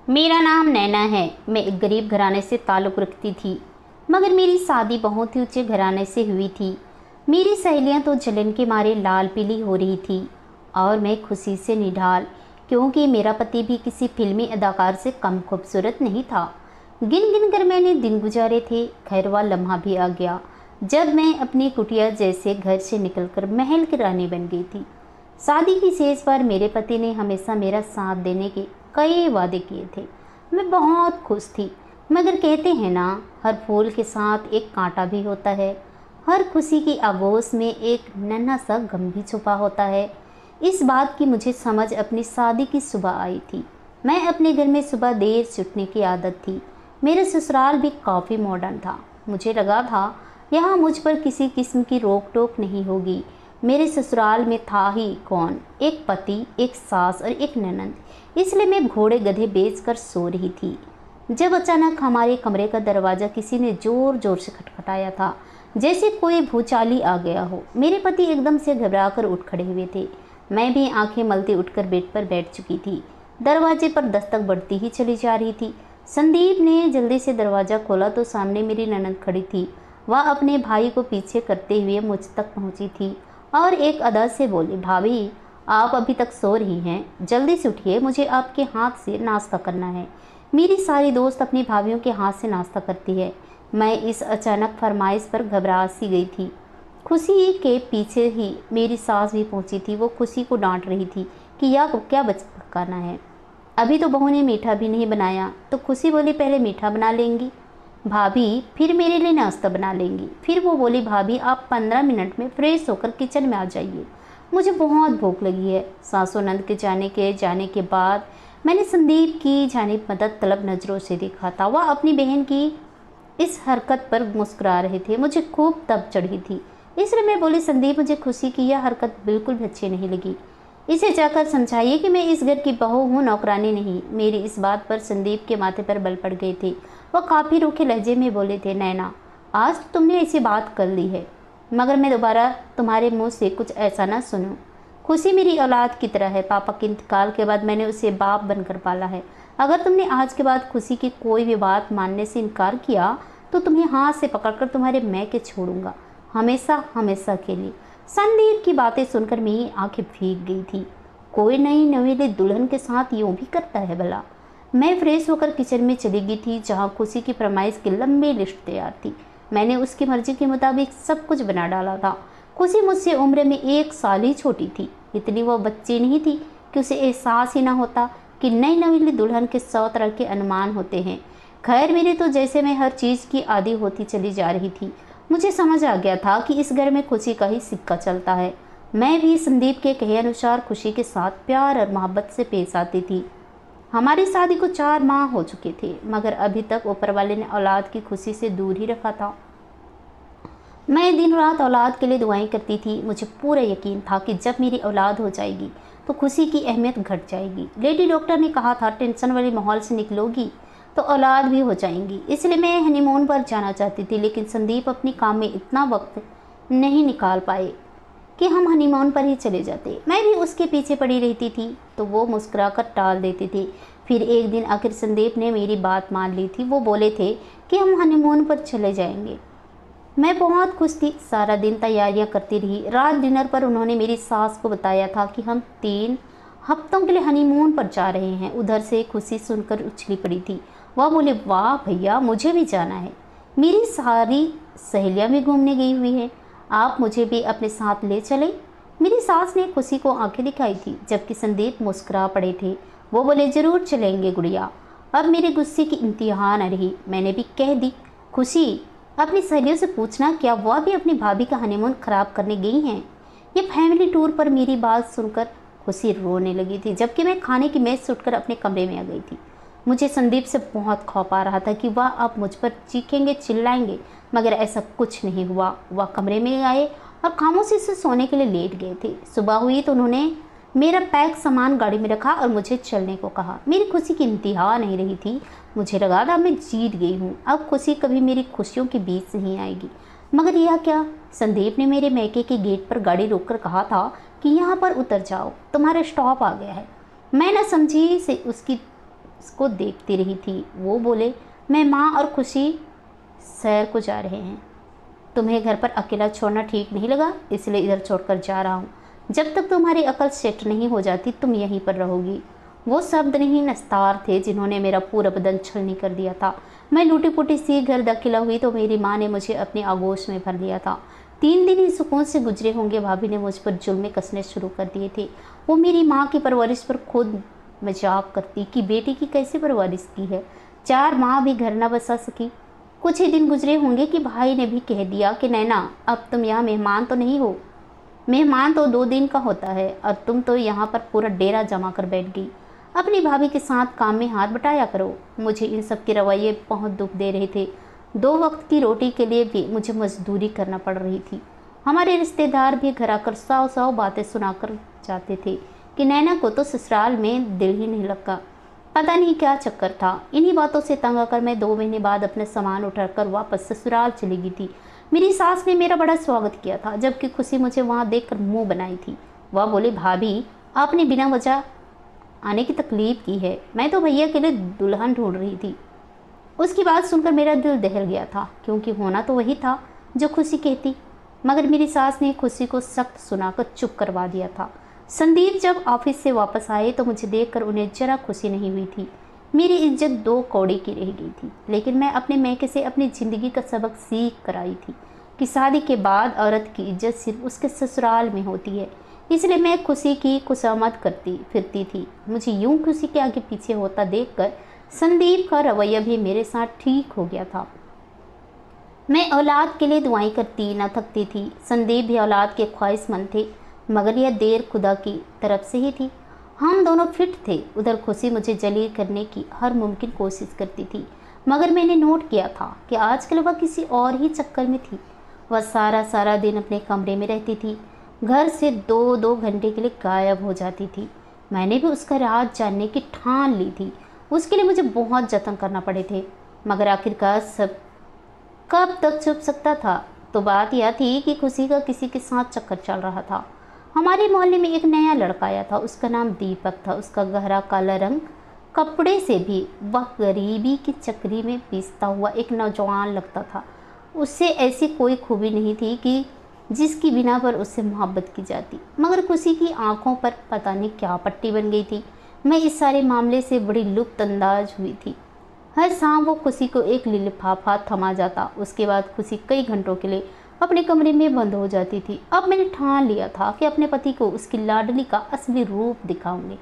मेरा नाम नैना है। मैं एक गरीब घराने से ताल्लुक़ रखती थी, मगर मेरी शादी बहुत ही ऊंचे घराने से हुई थी। मेरी सहेलियां तो जलन के मारे लाल पीली हो रही थी और मैं खुशी से निढाल, क्योंकि मेरा पति भी किसी फिल्मी अदाकार से कम खूबसूरत नहीं था। गिन गिन कर मैंने दिन गुजारे थे। खैर वह लम्हा भी आ गया जब मैं अपनी कुटिया जैसे घर से निकलकर महल की रानी बन गई थी। शादी की शेष बार मेरे पति ने हमेशा मेरा साथ देने के कई वादे किए थे। मैं बहुत खुश थी, मगर कहते हैं ना, हर फूल के साथ एक कांटा भी होता है। हर खुशी की आगोश में एक नन्हा सा गम भी छुपा होता है। इस बात की मुझे समझ अपनी शादी की सुबह आई थी। मैं अपने घर में सुबह देर से उठने की आदत थी। मेरा ससुराल भी काफ़ी मॉडर्न था। मुझे लगा था यहाँ मुझ पर किसी किस्म की रोक टोक नहीं होगी। मेरे ससुराल में था ही कौन, एक पति, एक सास और एक ननद। इसलिए मैं घोड़े गधे बेचकर सो रही थी जब अचानक हमारे कमरे का दरवाज़ा किसी ने ज़ोर ज़ोर से खटखटाया था, जैसे कोई भूचाली आ गया हो। मेरे पति एकदम से घबराकर उठ खड़े हुए थे। मैं भी आंखें मलते उठकर बेड पर बैठ चुकी थी। दरवाजे पर दस्तक बढ़ती ही चली जा रही थी। संदीप ने जल्दी से दरवाज़ा खोला तो सामने मेरी ननद खड़ी थी। वह अपने भाई को पीछे करते हुए मुझ तक पहुंची थी और एक अदा से बोली, भाभी आप अभी तक सो रही हैं, जल्दी से उठिए, मुझे आपके हाथ से नाश्ता करना है। मेरी सारी दोस्त अपनी भाभीयों के हाथ से नाश्ता करती है। मैं इस अचानक फरमाइश पर घबरा सी गई थी। खुशी के पीछे ही मेरी सास भी पहुंची थी। वो खुशी को डांट रही थी कि यह क्या पकाना है, अभी तो बहू ने मीठा भी नहीं बनाया। तो खुशी बोली, पहले मीठा बना लेंगी भाभी, फिर मेरे लिए नाश्ता बना लेंगी। फिर वो बोली, भाभी आप 15 मिनट में फ्रेश होकर किचन में आ जाइए, मुझे बहुत भूख लगी है। सासू नंद के जाने के बाद मैंने संदीप की जानिब मदद तलब नज़रों से देखा था। वह अपनी बहन की इस हरकत पर मुस्कुरा रहे थे। मुझे खूब तब चढ़ी थी, इसलिए मैं बोली, संदीप मुझे खुशी की यह हरकत बिल्कुल भी अच्छी नहीं लगी। इसे जाकर समझाइए कि मैं इस घर की बहू हूँ, नौकरानी नहीं। मेरी इस बात पर संदीप के माथे पर बल पड़ गए थे। वह काफ़ी रूखे लहजे में बोले थे, नैना आज तुमने ऐसी बात कर ली है, मगर मैं दोबारा तुम्हारे मुंह से कुछ ऐसा ना सुनूं। खुशी मेरी औलाद की तरह है। पापा के इंतकाल के बाद मैंने उसे बाप बनकर पाला है। अगर तुमने आज के बाद खुशी की कोई भी बात मानने से इनकार किया तो तुम्हें हाथ से पकड़कर तुम्हारे मैके छोड़ूंगा, हमेशा हमेशा के लिए। संदीप की बातें सुनकर मेरी आंखें भीग गई थी। कोई नई नवेली दुल्हन के साथ यूं भी करता है भला। मैं फ्रेश होकर किचन में चली गई थी, जहां खुशी की फरमाइश की लंबी लिस्ट तैयार थी। मैंने उसकी मर्जी के मुताबिक सब कुछ बना डाला था। खुशी मुझसे उम्र में 1 साल ही छोटी थी। इतनी वो बच्ची नहीं थी कि उसे एहसास ही ना होता कि नई नवेली दुल्हन के 100 तरह के अनुमान होते हैं। खैर मेरी तो जैसे मैं हर चीज़ की आदी होती चली जा रही थी। मुझे समझ आ गया था कि इस घर में खुशी का ही सिक्का चलता है। मैं भी संदीप के कहे अनुसार खुशी के साथ प्यार और मोहब्बत से पेश आती थी। हमारी शादी को 4 माह हो चुके थे, मगर अभी तक ऊपर वाले ने औलाद की खुशी से दूर ही रखा था। मैं दिन रात औलाद के लिए दुआएं करती थी। मुझे पूरा यकीन था कि जब मेरी औलाद हो जाएगी तो खुशी की अहमियत घट जाएगी। लेडी डॉक्टर ने कहा था, टेंशन वाले माहौल से निकलोगी तो औलाद भी हो जाएंगी। इसलिए मैं हनीमून पर जाना चाहती थी, लेकिन संदीप अपने काम में इतना वक्त नहीं निकाल पाए कि हम हनीमून पर ही चले जाते। मैं भी उसके पीछे पड़ी रहती थी तो वो मुस्कुराकर टाल देते थे। फिर एक दिन आखिर संदीप ने मेरी बात मान ली थी। वो बोले थे कि हम हनीमून पर चले जाएंगे। मैं बहुत खुश थी। सारा दिन तैयारियां करती रही। रात डिनर पर उन्होंने मेरी सास को बताया था कि हम 3 हफ्तों के लिए हनीमून पर जा रहे हैं। उधर से खुशी सुनकर उछली पड़ी थी। वह बोले, वाह भैया, मुझे भी जाना है। मेरी सारी सहेलियां भी घूमने गई हुई हैं, आप मुझे भी अपने साथ ले चले। मेरी सास ने खुशी को आंखें दिखाई थी, जबकि संदीप मुस्कुरा पड़े थे। वो बोले, जरूर चलेंगे गुड़िया। अब मेरे गुस्से की इंतहा न रही। मैंने भी कह दी, खुशी अपनी सहेलियों से पूछना क्या वह भी अपनी भाभी का हनीमून खराब करने गई हैं। ये फैमिली टूर पर मेरी बात सुनकर खुशी रोने लगी थी, जबकि मैं खाने की मेज से उठकर अपने कमरे में आ गई थी। मुझे संदीप से बहुत खौफ आ रहा था कि वह अब मुझ पर चीखेंगे, चिल्लाएंगे, मगर ऐसा कुछ नहीं हुआ। वह कमरे में आए और खामोशी से सोने के लिए लेट गए थे। सुबह हुई तो उन्होंने मेरा पैक सामान गाड़ी में रखा और मुझे चलने को कहा। मेरी खुशी की इंतहा नहीं रही थी। मुझे लगा था मैं जीत गई हूँ, अब खुशी कभी मेरी खुशियों के बीच नहीं आएगी। मगर यह क्या, संदीप ने मेरे मैके के गेट पर गाड़ी रोककर कहा था कि यहाँ पर उतर जाओ, तुम्हारा स्टॉप आ गया है। मैं न समझी से उसकी को देखती रही थी। वो बोले, मैं माँ और खुशी सैर को जा रहे हैं। तुम्हें घर पर अकेला छोड़ना ठीक नहीं लगा, इसलिए इधर छोड़कर जा रहा हूँ। जब तक तुम्हारी अकल सेट नहीं हो जाती तुम यहीं पर रहोगी। वो शब्द नहीं नस्तार थे जिन्होंने मेरा पूरा बदन छलनी कर दिया था। मैं लूटी पुटी सी घर दाखिला हुई तो मेरी माँ ने मुझे अपनी आगोश में भर लिया था। 3 दिन ही सुकून से गुजरे होंगे। भाभी ने मुझ पर जुल्मे कसने शुरू कर दिए थे। वो मेरी माँ की परवरिश पर खुद मजाक करती कि बेटी की कैसे परवरिश की है, 4 माह भी घर न बसा सकी। कुछ ही दिन गुजरे होंगे कि भाई ने भी कह दिया कि नैना अब तुम यहाँ मेहमान तो नहीं हो, मेहमान तो 2 दिन का होता है और तुम तो यहाँ पर पूरा डेरा जमा कर बैठ गई। अपनी भाभी के साथ काम में हाथ बटाया करो। मुझे इन सब के रवैये बहुत दुख दे रहे थे। 2 वक्त की रोटी के लिए भी मुझे मजदूरी करना पड़ रही थी। हमारे रिश्तेदार भी घर आकर 100 बातें सुनाकर जाते थे कि नैना को तो ससुराल में दिल ही नहीं लगा। पता नहीं क्या चक्कर था। इन्हीं बातों से तंग आकर मैं 2 महीने बाद अपने सामान उठाकर वापस ससुराल चली गई थी। मेरी सास ने मेरा बड़ा स्वागत किया था, जबकि खुशी मुझे वहाँ देखकर मुंह बनाई थी। वह बोले, भाभी आपने बिना वजह आने की तकलीफ की है, मैं तो भैया के लिए दुल्हन ढूंढ रही थी। उसकी बात सुनकर मेरा दिल दहल गया था, क्योंकि होना तो वही था जो खुशी कहती। मगर मेरी सास ने खुशी को सख्त सुनाकर चुप करवा दिया था। संदीप जब ऑफिस से वापस आए तो मुझे देखकर उन्हें जरा खुशी नहीं हुई थी। मेरी इज्जत 2 कौड़ी की रह गई थी। लेकिन मैं अपने मैके से अपनी ज़िंदगी का सबक सीख कर आई थी कि शादी के बाद औरत की इज्जत सिर्फ उसके ससुराल में होती है। इसलिए मैं खुशी की खुशामद करती फिरती थी। मुझे यूं खुशी के आगे पीछे होता देखकर संदीप का रवैया भी मेरे साथ ठीक हो गया था। मैं औलाद के लिए दुआएं करती न थकती थी। संदीप भी औलाद के ख्वाहिशमंद थे, मगर यह देर खुदा की तरफ से ही थी। हम दोनों फिट थे। उधर खुशी मुझे जलील करने की हर मुमकिन कोशिश करती थी, मगर मैंने नोट किया था कि आजकल वह किसी और ही चक्कर में थी। वह सारा दिन अपने कमरे में रहती थी, घर से 2-2 घंटे के लिए गायब हो जाती थी। मैंने भी उसका राज जानने की ठान ली थी। उसके लिए मुझे बहुत जतन करना पड़े थे, मगर आखिरकार सब कब तक छुप सकता था। तो बात यह थी कि खुशी का किसी के साथ चक्कर चल रहा था। हमारे मोहल्ले में एक नया लड़का आया था। उसका नाम दीपक था। उसका गहरा काला रंग कपड़े से भी वह गरीबी की चक्री में पीसता हुआ एक नौजवान लगता था। उससे ऐसी कोई खूबी नहीं थी कि जिसकी बिना पर उससे मोहब्बत की जाती, मगर खुशी की आंखों पर पता नहीं क्या पट्टी बन गई थी। मैं इस सारे मामले से बड़ी लुप्त अंदाज हुई थी। हर शाम वो खुशी को एक लिफाफा थमा जाता। उसके बाद खुशी कई घंटों के लिए अपने कमरे में बंद हो जाती थी। अब मैंने ठान लिया था कि अपने पति को उसकी लाडली का असली रूप दिखाऊंगी।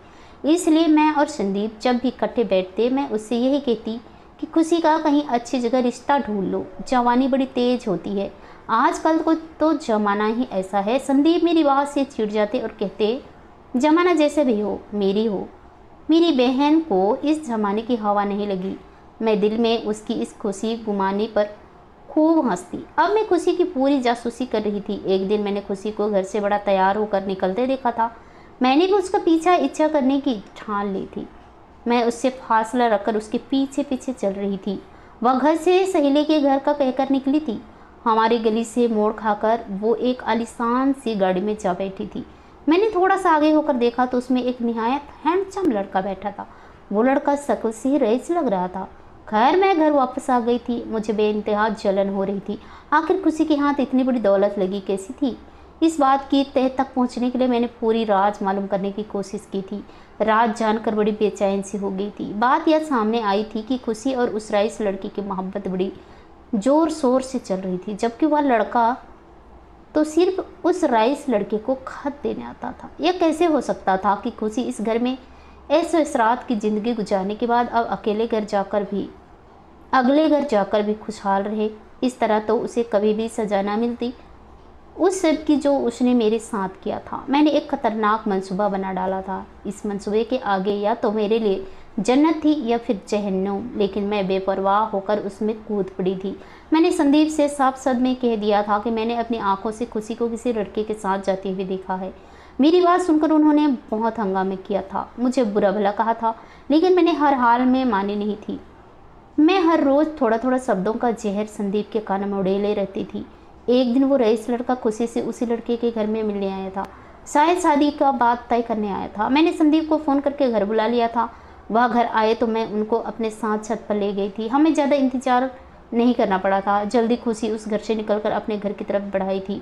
इसलिए मैं और संदीप जब भी इकट्ठे बैठते मैं उससे यही कहती कि खुशी का कहीं अच्छी जगह रिश्ता ढूंढ लो, जवानी बड़ी तेज होती है, आजकल को तो जमाना ही ऐसा है। संदीप मेरी बात से चिढ़ जाते और कहते, जमाना जैसे भी हो मेरी बहन को इस जमाने की हवा नहीं लगी। मैं दिल में उसकी इस खुशी गुमाने पर खूब हंसती। अब मैं खुशी की पूरी जासूसी कर रही थी। एक दिन मैंने खुशी को घर से बड़ा तैयार होकर निकलते देखा था। मैंने भी उसका पीछा इच्छा करने की ठान ली थी। मैं उससे फासला रखकर उसके पीछे पीछे चल रही थी। वह घर से सहेली के घर का कहकर निकली थी। हमारी गली से मोड़ खाकर वो एक आलीशान सी गाड़ी में जा बैठी थी। मैंने थोड़ा सा आगे होकर देखा तो उसमें एक निहायत हैंडसम लड़का बैठा था। वो लड़का शक्ल से ही रईस लग रहा था। खैर मैं घर वापस आ गई थी। मुझे बेइंतहा जलन हो रही थी। आखिर खुशी के हाथ इतनी बड़ी दौलत लगी कैसी थी? इस बात की तह तक पहुंचने के लिए मैंने पूरी राज मालूम करने की कोशिश की थी। राज जानकर बड़ी बेचैन सी हो गई थी। बात यह सामने आई थी कि खुशी और उस रईस लड़की की मोहब्बत बड़ी जोर शोर से चल रही थी, जबकि वह लड़का तो सिर्फ उस रईस लड़के को खत देने आता था। यह कैसे हो सकता था कि खुशी इस घर में ऐशो इशरात की ज़िंदगी गुजारने के बाद अब अगले घर जाकर भी खुशहाल रहे? इस तरह तो उसे कभी भी सजा ना मिलती उस सब की जो उसने मेरे साथ किया था। मैंने एक खतरनाक मंसूबा बना डाला था। इस मंसूबे के आगे या तो मेरे लिए जन्नत थी या फिर जहन्नुम, लेकिन मैं बेपरवाह होकर उसमें कूद पड़ी थी। मैंने संदीप से साफ शब्द में कह दिया था कि मैंने अपनी आंखों से खुशी को किसी लड़के के साथ जाते हुए देखा है। मेरी बात सुनकर उन्होंने बहुत हंगामे किया था, मुझे बुरा भला कहा था, लेकिन मैंने हर हाल में मानी नहीं थी। मैं हर रोज़ थोड़ा थोड़ा शब्दों का जहर संदीप के कान में उड़ेले रहती थी। एक दिन वो रईस लड़का खुशी से उसी लड़के के घर में मिलने आया था। शायद शादी का बात तय करने आया था। मैंने संदीप को फ़ोन करके घर बुला लिया था। वह घर आए तो मैं उनको अपने साथ छत पर ले गई थी। हमें ज़्यादा इंतजार नहीं करना पड़ा था। जल्दी खुशी उस घर से निकलकर अपने घर की तरफ बढ़ाई थी।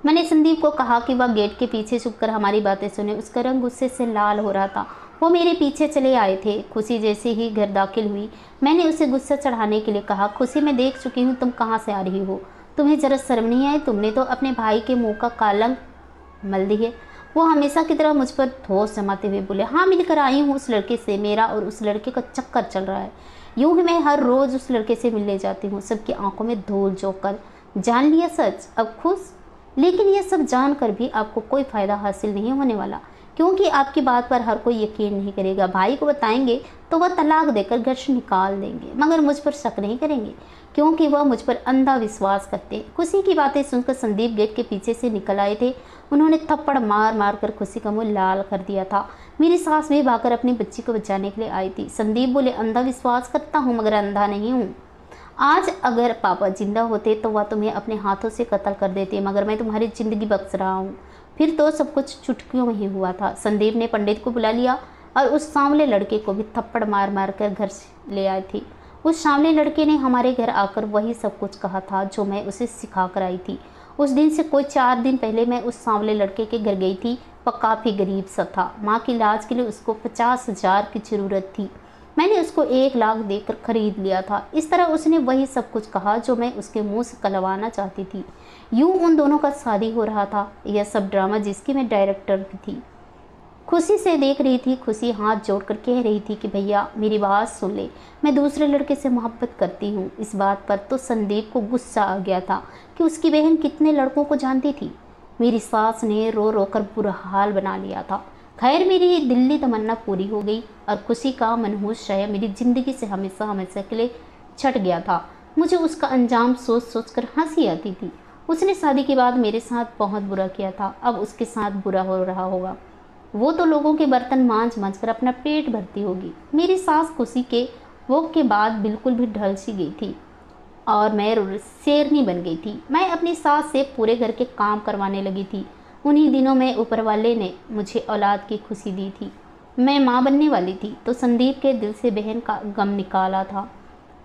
मैंने संदीप को कहा कि वह गेट के पीछे छुपकर हमारी बातें सुने। उसका रंग गुस्से से लाल हो रहा था। वो मेरे पीछे चले आए थे। खुशी जैसे ही घर दाखिल हुई, मैंने उसे गुस्सा चढ़ाने के लिए कहा, खुशी मैं देख चुकी हूँ तुम कहाँ से आ रही हो। तुम्हें जरा शर्म नहीं आई? तुमने तो अपने भाई के मुँह का कालंक मल दी है। वो हमेशा की तरह मुझ पर ठोस जमाते हुए बोले, हाँ मिलकर आई हूँ उस लड़के से। मेरा और उस लड़के का चक्कर चल रहा है। यूं ही मैं हर रोज़ उस लड़के से मिलने जाती हूँ। सबकी आंखों में धूल झोंक कर जान लिया सच, अब खुश। लेकिन यह सब जानकर भी आपको कोई फ़ायदा हासिल नहीं होने वाला, क्योंकि आपकी बात पर हर कोई यकीन नहीं करेगा। भाई को बताएंगे तो वह तलाक देकर घर से निकाल देंगे, मगर मुझ पर शक नहीं करेंगे, क्योंकि वह मुझ पर अंधा विश्वास करते हैं। खुशी की बातें सुनकर संदीप गेट के पीछे से निकल आए थे। उन्होंने थप्पड़ मार मार कर खुशी का मुंह लाल कर दिया था। मेरी सास भी भागकर अपनी बच्ची को बचाने के लिए आई थी। संदीप बोले, अंधा विश्वास करता हूँ मगर अंधा नहीं हूँ। आज अगर पापा जिंदा होते तो वह तुम्हें अपने हाथों से कत्ल कर देते, मगर मैं तुम्हारी ज़िंदगी बख्श रहा हूँ। फिर तो सब कुछ चुटकियों में ही हुआ था। संदीप ने पंडित को बुला लिया और उस सांवले लड़के को भी थप्पड़ मार मार कर घर से ले आई थी। उस सांवले लड़के ने हमारे घर आकर वही सब कुछ कहा था जो मैं उसे सिखा कर आई थी। उस दिन से कोई 4 दिन पहले मैं उस सांवले लड़के के घर गई थी। वह काफ़ी गरीब सा था। माँ के इलाज के लिए उसको 50,000 की ज़रूरत थी। मैंने उसको 1 लाख देकर खरीद लिया था। इस तरह उसने वही सब कुछ कहा जो मैं उसके मुंह से कहलवाना चाहती थी। यूं उन दोनों का शादी हो रहा था। यह सब ड्रामा जिसकी मैं डायरेक्टर भी थी। खुशी से देख रही थी। खुशी हाथ जोड़कर कह रही थी कि भैया मेरी बात सुन ले, मैं दूसरे लड़के से मोहब्बत करती हूँ। इस बात पर तो संदीप को गुस्सा आ गया था कि उसकी बहन कितने लड़कों को जानती थी। मेरी सास ने रो रो कर बुरा हाल बना लिया था। खैर मेरी दिल्ली तमन्ना पूरी हो गई और खुशी का मनहूस शय मेरी ज़िंदगी से हमेशा हमेशा के लिए छट गया था। मुझे उसका अंजाम सोच सोच कर हंसी आती थी। उसने शादी के बाद मेरे साथ बहुत बुरा किया था, अब उसके साथ बुरा हो रहा होगा। वो तो लोगों के बर्तन मांझ मांझ कर अपना पेट भरती होगी। मेरी सास खुशी के वोक के बाद बिल्कुल भी ढल सी गई थी और मैं शेरनी बन गई थी। मैं अपनी सास से पूरे घर के काम करवाने लगी थी। उन्हीं दिनों में ऊपर वाले ने मुझे औलाद की खुशी दी थी। मैं माँ बनने वाली थी तो संदीप के दिल से बहन का गम निकाला था।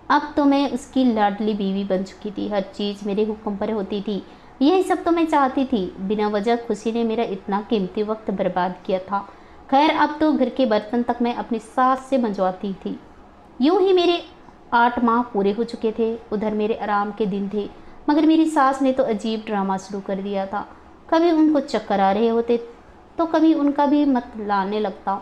अब तो मैं उसकी लाडली बीवी बन चुकी थी। हर चीज़ मेरे हुक्म पर होती थी। यही सब तो मैं चाहती थी। बिना वजह खुशी ने मेरा इतना कीमती वक्त बर्बाद किया था। खैर अब तो घर के बर्तन तक मैं अपनी सास से मंजवाती थी। यूं ही मेरे 8 माह पूरे हो चुके थे। उधर मेरे आराम के दिन थे, मगर मेरी सास ने तो अजीब ड्रामा शुरू कर दिया था। कभी उनको चक्कर आ रहे होते तो कभी उनका भी मत लाने लगता।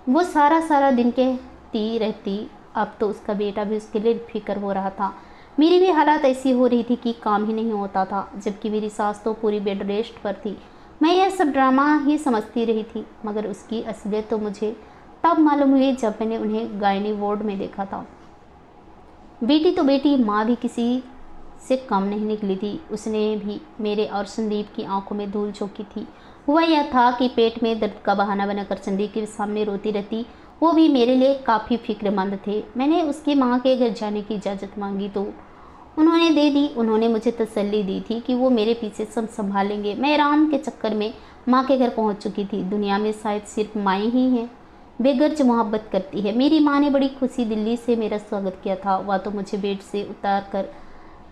वो सारा सारा दिन कहती रहती। अब तो उसका बेटा भी उसके लिए फिक्र हो रहा था। मेरी भी हालत ऐसी हो रही थी कि काम ही नहीं होता था, जबकि मेरी सास तो पूरी बेड रेस्ट पर थी। मैं यह सब ड्रामा ही समझती रही थी, मगर उसकी असलियत तो मुझे तब मालूम हुई जब मैंने उन्हें गायनी वार्ड में देखा था। बेटी तो बेटी, माँ भी किसी से कम नहीं निकली थी। उसने भी मेरे और संदीप की आंखों में धूल झोंकी थी। हुआ यह था कि पेट में दर्द का बहाना बनाकर संदीप के सामने रोती रहती। वो भी मेरे लिए काफ़ी फिक्रमंद थे। मैंने उसकी माँ के घर जाने की इजाज़त मांगी तो उन्होंने दे दी। उन्होंने मुझे तसल्ली दी थी कि वो मेरे पीछे सब संभालेंगे। मैं आराम के चक्कर में माँ के घर पहुँच चुकी थी। दुनिया में शायद सिर्फ माएँ ही हैं बेगर्ज मोहब्बत करती है। मेरी माँ ने बड़ी खुशी दिल्ली से मेरा स्वागत किया था। वह तो मुझे बेड से उतार कर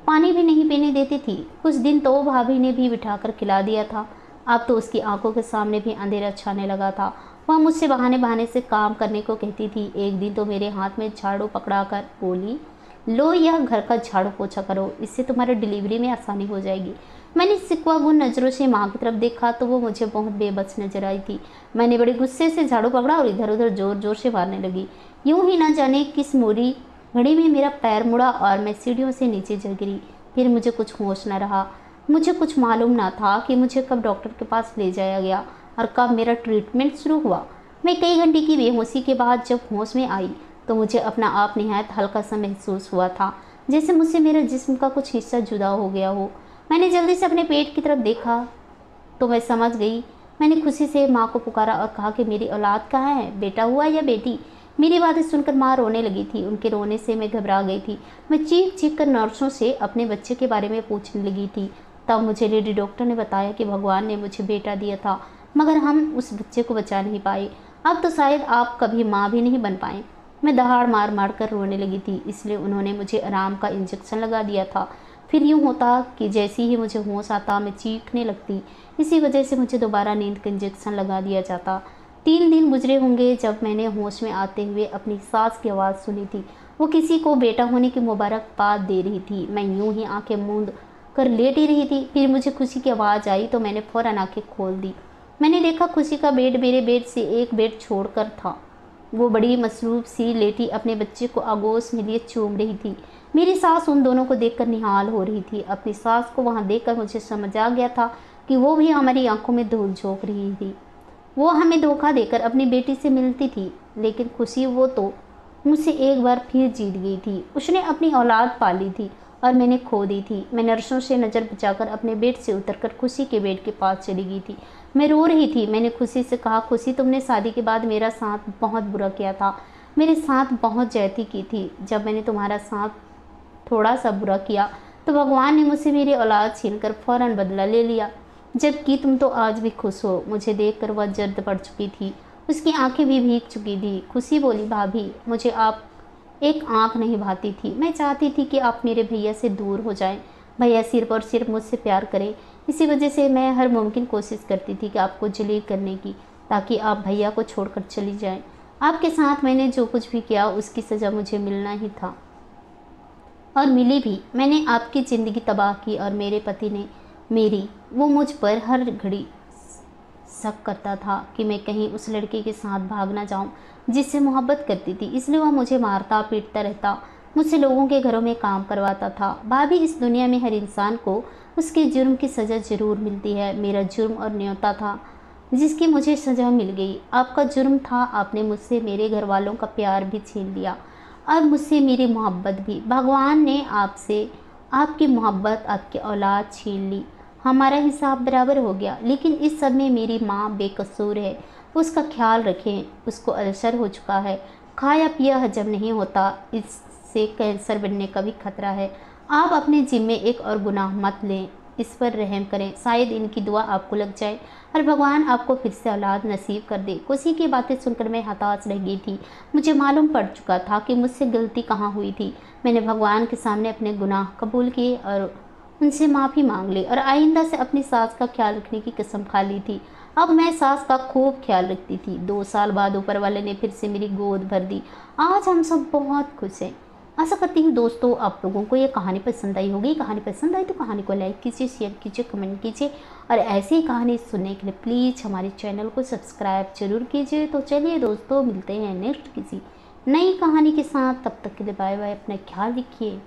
पानी भी नहीं पीने देती थी। कुछ दिन तो भाभी ने भी बिठाकर खिला दिया था। अब तो उसकी आंखों के सामने भी अंधेरा छाने लगा था। वह मुझसे बहाने बहाने से काम करने को कहती थी। एक दिन तो मेरे हाथ में झाड़ू पकड़ाकर बोली, लो यह घर का झाड़ू पोछा करो, इससे तुम्हारी डिलीवरी में आसानी हो जाएगी। मैंने सिकवागुन नज़रों से माँ की तरफ देखा तो वो मुझे बहुत बेबस नजर आई थी। मैंने बड़े गुस्से से झाड़ू पकड़ा और इधर उधर जोर जोर से मारने लगी। यूं ही न जाने किस मोड़ी घड़ी में मेरा पैर मुड़ा और मैं सीढ़ियों से नीचे गिर गिरी। फिर मुझे कुछ होश न रहा। मुझे कुछ मालूम ना था कि मुझे कब डॉक्टर के पास ले जाया गया और कब मेरा ट्रीटमेंट शुरू हुआ। मैं कई घंटे की बेहोशी के बाद जब होश में आई तो मुझे अपना आप निहायत हल्का सा महसूस हुआ था, जैसे मुझसे मेरे जिस्म का कुछ हिस्सा जुदा हो गया हो। मैंने जल्दी से अपने पेट की तरफ देखा तो मैं समझ गई। मैंने खुशी से माँ को पुकारा और कहा कि मेरी औलाद कहाँ है, बेटा हुआ या बेटी। मेरी बातें सुनकर माँ रोने लगी थी। उनके रोने से मैं घबरा गई थी। मैं चीख चीख कर नर्सों से अपने बच्चे के बारे में पूछने लगी थी। तब मुझे लेडी डॉक्टर ने बताया कि भगवान ने मुझे बेटा दिया था, मगर हम उस बच्चे को बचा नहीं पाए। अब तो शायद आप कभी माँ भी नहीं बन पाएँ। मैं दहाड़ मार मार कर रोने लगी थी, इसलिए उन्होंने मुझे आराम का इंजेक्शन लगा दिया था। फिर यूँ होता कि जैसे ही मुझे होश आता मैं चीखने लगती। इसी वजह से मुझे दोबारा नींद का इंजेक्शन लगा दिया जाता। 3 दिन गुजरे होंगे जब मैंने होश में आते हुए अपनी सास की आवाज़ सुनी थी। वो किसी को बेटा होने की मुबारकबाद दे रही थी। मैं यूं ही आंखें मूंद कर लेटी रही थी। फिर मुझे खुशी की आवाज़ आई तो मैंने फ़ौरन आंखें खोल दी। मैंने देखा खुशी का बेड मेरे बेड से एक बेड छोड़कर था। वो बड़ी मसरूफ़ सी लेटी अपने बच्चे को आगोश में लिए चूम रही थी। मेरी सास उन दोनों को देखकर निहाल हो रही थी। अपनी सास को वहाँ देखकर मुझे समझ आ गया था कि वो भी हमारी आंखों में धूल झोंक रही थी। वो हमें धोखा देकर अपनी बेटी से मिलती थी, लेकिन खुशी वो तो मुझसे एक बार फिर जीत गई थी। उसने अपनी औलाद पाली थी और मैंने खो दी थी। मैं नर्सों से नज़र बचाकर अपने बेड से उतरकर खुशी के बेड के पास चली गई थी। मैं रो रही थी। मैंने खुशी से कहा, खुशी तुमने शादी के बाद मेरा साथ बहुत बुरा किया था, मेरे साथ बहुत ज्यादती की थी। जब मैंने तुम्हारा साथ थोड़ा सा बुरा किया तो भगवान ने मुझसे मेरी औलाद छीनकर फ़ौरन बदला ले लिया, जबकि तुम तो आज भी खुश हो। मुझे देखकर वह जर्द पड़ चुकी थी, उसकी आंखें भी भीग चुकी थी। खुशी बोली, भाभी मुझे आप एक आंख नहीं भाती थी। मैं चाहती थी कि आप मेरे भैया से दूर हो जाएं। भैया सिर्फ और सिर्फ मुझसे प्यार करें। इसी वजह से मैं हर मुमकिन कोशिश करती थी कि आपको जलील करने की, ताकि आप भैया को छोड़कर चली जाएं। आपके साथ मैंने जो कुछ भी किया उसकी सज़ा मुझे मिलना ही था, और मिली भी। मैंने आपकी ज़िंदगी तबाह की और मेरे पति ने मेरी। वो मुझ पर हर घड़ी शक करता था कि मैं कहीं उस लड़के के साथ भाग ना जाऊं जिससे मोहब्बत करती थी, इसलिए वह मुझे मारता पीटता रहता, मुझसे लोगों के घरों में काम करवाता था। भाभी, इस दुनिया में हर इंसान को उसके जुर्म की सज़ा ज़रूर मिलती है। मेरा जुर्म और न्योता था जिसकी मुझे सज़ा मिल गई। आपका जुर्म था, आपने मुझसे मेरे घर वालों का प्यार भी छीन लिया और मुझसे मेरी मोहब्बत भी। भगवान ने आपसे आपकी मोहब्बत, आपकी औलाद छीन ली। हमारा हिसाब बराबर हो गया, लेकिन इस सब में मेरी माँ बेकसूर है। उसका ख्याल रखें, उसको अल्सर हो चुका है, खाया पिया हजम नहीं होता, इससे कैंसर बनने का भी खतरा है। आप अपने जिम्मे एक और गुनाह मत लें, इस पर रहम करें। शायद इनकी दुआ आपको लग जाए और भगवान आपको फिर से औलाद नसीब कर दे। खुशी की बातें सुनकर मैं हताश रह गई थी। मुझे मालूम पड़ चुका था कि मुझसे गलती कहाँ हुई थी। मैंने भगवान के सामने अपने गुनाह कबूल किए और उनसे माफ़ी मांग ली और आइंदा से अपनी सास का ख्याल रखने की कसम खा ली थी। अब मैं सास का खूब ख्याल रखती थी। 2 साल बाद ऊपर वाले ने फिर से मेरी गोद भर दी। आज हम सब बहुत खुश हैं। आशा करती हूँ दोस्तों आप लोगों को ये कहानी पसंद आई होगी। कहानी पसंद आई तो कहानी को लाइक कीजिए, शेयर कीजिए, कमेंट कीजिए और ऐसी ही कहानी सुनने के लिए प्लीज़ हमारे चैनल को सब्सक्राइब जरूर कीजिए। तो चलिए दोस्तों, मिलते हैं नेक्स्ट किसी नई कहानी के साथ। तब तक के लिए बाय बाय। अपना ख्याल रखिए।